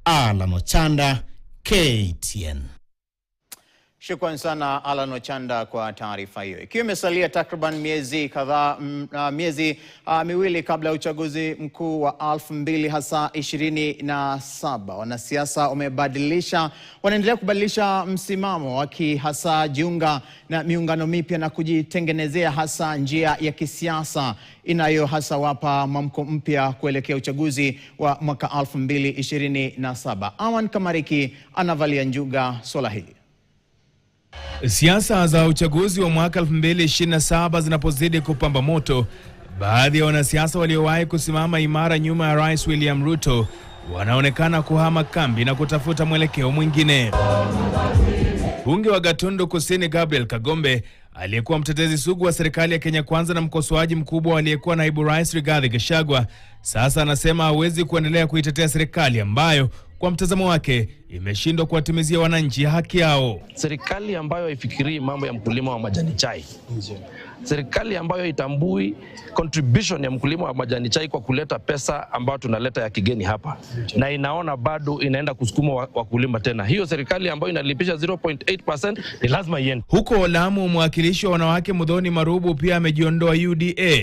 Alan Ochanda, KTN. Shukrani sana Alan Ochanda kwa taarifa hiyo. Ikiwa imesalia takriban miezi miwili kabla ya uchaguzi mkuu wa 2027, wanasiasa wanaendelea kubadilisha msimamo, wakihasa jiunga na miungano mipya na kujitengenezea hasa njia ya kisiasa inayohasa wapa mwamko mpya kuelekea uchaguzi wa mwaka 2027. Awan Kamariki anavalia njuga swala hili. Siasa za uchaguzi wa mwaka 2027 zinapozidi kupamba moto, baadhi ya wanasiasa waliowahi kusimama imara nyuma ya Rais William Ruto wanaonekana kuhama kambi na kutafuta mwelekeo mwingine. Bunge wa Gatundu Kusini Gabriel Kagombe, aliyekuwa mtetezi sugu wa serikali ya Kenya Kwanza na mkosoaji mkubwa aliyekuwa naibu rais Rigathi Gachagua, sasa anasema hawezi kuendelea kuitetea serikali ambayo kwa mtazamo wake imeshindwa kuwatimizia wananchi haki yao. Serikali ambayo haifikirii mambo ya mkulima wa majani chai. Serikali ambayo itambui contribution ya mkulima wa majani chai kwa kuleta pesa ambayo tunaleta ya kigeni hapa. Na inaona bado inaenda kusukuma wakulima tena. Hiyo serikali ambayo inalipisha 0.8% ni lazima iende. Huko Lamu, mwakilishi wa wanawake Muthoni Marubu pia amejiondoa UDA,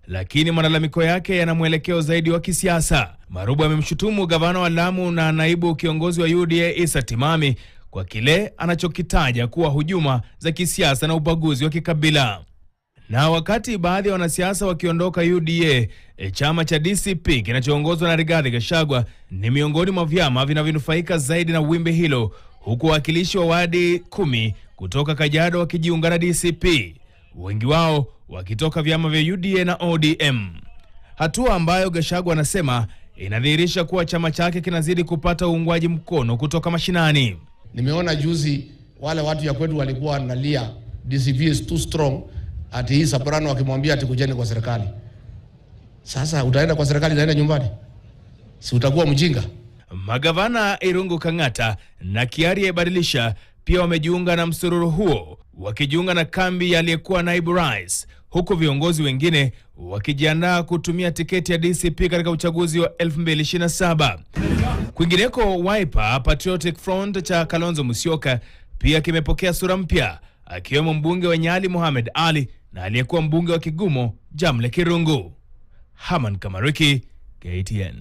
lakini malalamiko yake yana mwelekeo zaidi wa kisiasa. Marubu amemshutumu gavana wa Lamu na naibu kiongozi wa UDA Issa Timami kwa kile anachokitaja kuwa hujuma za kisiasa na ubaguzi wa kikabila. Na wakati baadhi ya wanasiasa wakiondoka UDA, chama cha DCP kinachoongozwa na Rigathi Gachagua ni miongoni mwa vyama vinavyonufaika zaidi na wimbi hilo, huku wakilishi wa wadi 10 kutoka Kajiado wakijiunga na DCP, wengi wao wakitoka vyama vya UDA na ODM. Hatua ambayo Gachagua anasema inadhihirisha kuwa chama chake kinazidi kupata uungwaji mkono kutoka mashinani. Nimeona juzi wale watu ya kwetu walikuwa wanalia DCP is too strong, ati hii Soprano wakimwambia ati kujeni kwa serikali. Sasa utaenda kwa serikali, utaenda nyumbani? Si utakuwa mjinga? Magavana Irungu Kang'ata na Kiarie Badilisha pia wamejiunga na msururu huo, wakijiunga na kambi ya aliyekuwa naibu rais, huku viongozi wengine wakijiandaa kutumia tiketi ya DCP katika uchaguzi wa 2027. Kwingineko, Wiper Patriotic Front cha Kalonzo Musyoka pia kimepokea sura mpya, akiwemo mbunge wa Nyali Mohamed Ali na aliyekuwa mbunge wa Kigumo Jamle Kirungu. Haman Kamariki, KTN.